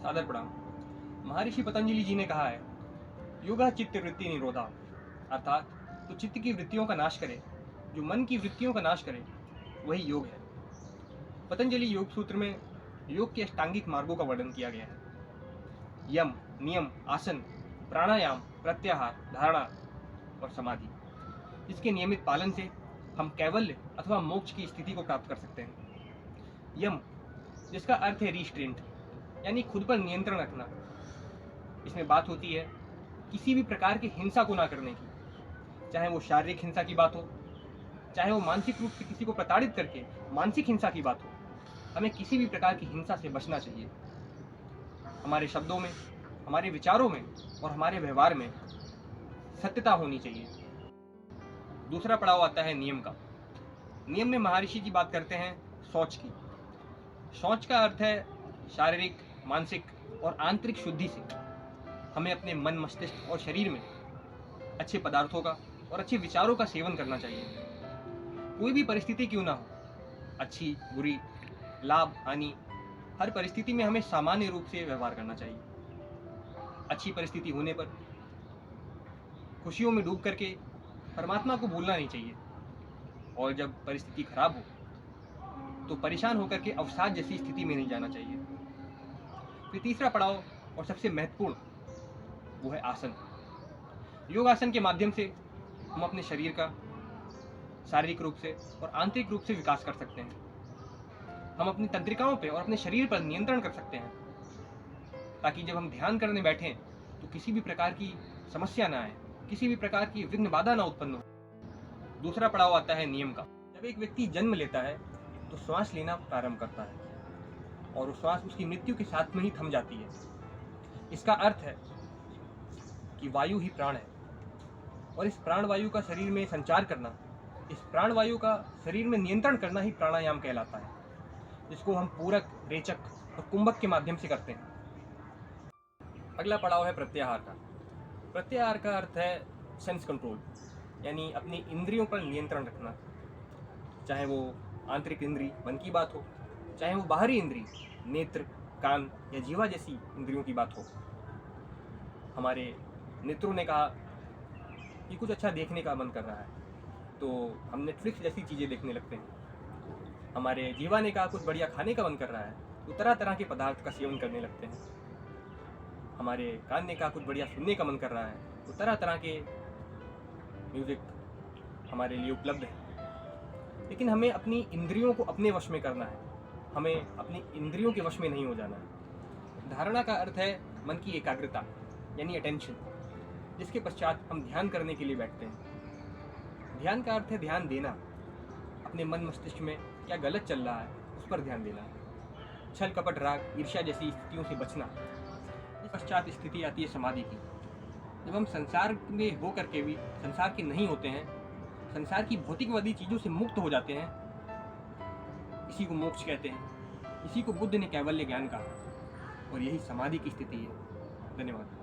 सादर प्रणाम। महर्षि पतंजलि जी ने कहा है, योगा चित्त वृत्ति निरोधा, अर्थात तो चित्त की वृत्तियों का नाश करे, जो मन की वृत्तियों का नाश करे, वही योग है। पतंजलि योग सूत्र में योग के अष्टांगिक मार्गों का वर्णन किया गया है। यम, नियम, आसन, प्राणायाम, प्रत्याहार, धारणा और समाधि, जिसके नियमित पालन से हम कैवल्य अथवा मोक्ष की स्थिति को प्राप्त कर सकते हैं। यम, जिसका अर्थ है रिस्ट्रेंट, यानी खुद पर नियंत्रण रखना। इसमें बात होती है किसी भी प्रकार की हिंसा को ना करने की, चाहे वो शारीरिक हिंसा की बात हो, चाहे वो मानसिक रूप से किसी को प्रताड़ित करके मानसिक हिंसा की बात हो। हमें किसी भी प्रकार की हिंसा से बचना चाहिए। हमारे शब्दों में, हमारे विचारों में और हमारे व्यवहार में सत्यता होनी चाहिए। दूसरा पड़ाव आता है नियम का। नियम में महर्षि जी बात करते हैं शौच की। शौच का अर्थ है शारीरिक, मानसिक और आंतरिक शुद्धि से हमें अपने मन, मस्तिष्क और शरीर में अच्छे पदार्थों का और अच्छे विचारों का सेवन करना चाहिए। कोई भी परिस्थिति क्यों ना हो, अच्छी, बुरी, लाभ, हानि, हर परिस्थिति में हमें सामान्य रूप से व्यवहार करना चाहिए। अच्छी परिस्थिति होने पर खुशियों में डूब करके परमात्मा को भूलना नहीं चाहिए, और जब परिस्थिति खराब हो तो परेशान होकर के अवसाद जैसी स्थिति में नहीं जाना चाहिए। फिर तीसरा पड़ाव और सबसे महत्वपूर्ण, वो है आसन। योगासन के माध्यम से हम अपने शरीर का शारीरिक रूप से और आंतरिक रूप से विकास कर सकते हैं। हम अपनी तंत्रिकाओं पे और अपने शरीर पर नियंत्रण कर सकते हैं, ताकि जब हम ध्यान करने बैठें तो किसी भी प्रकार की समस्या ना आए, किसी भी प्रकार की विघ्न बाधा ना उत्पन्न हो। दूसरा पड़ाव आता है नियम का। जब एक व्यक्ति जन्म लेता है तो श्वास लेना प्रारंभ करता है, और वो श्वास उसकी मृत्यु के साथ में ही थम जाती है। इसका अर्थ है कि वायु ही प्राण है, और इस प्राणवायु का शरीर में संचार करना, इस प्राणवायु का शरीर में नियंत्रण करना ही प्राणायाम कहलाता है, जिसको हम पूरक, रेचक और कुंभक के माध्यम से करते हैं। अगला पड़ाव है प्रत्याहार का। प्रत्याहार का अर्थ है सेंस कंट्रोल, यानी अपनी इंद्रियों पर नियंत्रण रखना। चाहे वो आंतरिक इंद्री, मन की बात हो, चाहे वो बाहरी इंद्री, नेत्र, कान या जीवा जैसी इंद्रियों की बात हो। हमारे नेत्रों ने कहा कि कुछ अच्छा देखने का मन कर रहा है, तो हम नेटफ्लिक्स जैसी चीज़ें देखने लगते हैं। हमारे जीवा ने कहा कुछ बढ़िया खाने का मन कर रहा है, तो तरह तरह के पदार्थ का सेवन करने लगते हैं। हमारे कान ने कहा कुछ बढ़िया सुनने का मन कर रहा है, तो तरह तरह के म्यूज़िक हमारे लिए उपलब्ध है। लेकिन हमें अपनी इंद्रियों को अपने वश में करना है, हमें अपनी इंद्रियों के वश में नहीं हो जाना है। धारणा का अर्थ है मन की एकाग्रता, यानी अटेंशन, जिसके पश्चात हम ध्यान करने के लिए बैठते हैं। ध्यान का अर्थ है ध्यान देना, अपने मन मस्तिष्क में क्या गलत चल रहा है उस पर ध्यान देना। छल, कपट, राग, ईर्ष्या जैसी स्थितियों से बचना। इस पश्चात स्थिति आती है समाधि की। जब हम संसार में हो करके भी संसार के नहीं होते हैं, संसार की भौतिकवादी चीज़ों से मुक्त हो जाते हैं, इसी को मोक्ष कहते हैं। इसी को बुद्ध ने कैवल्य ज्ञान कहा, और यही समाधि की स्थिति है। धन्यवाद।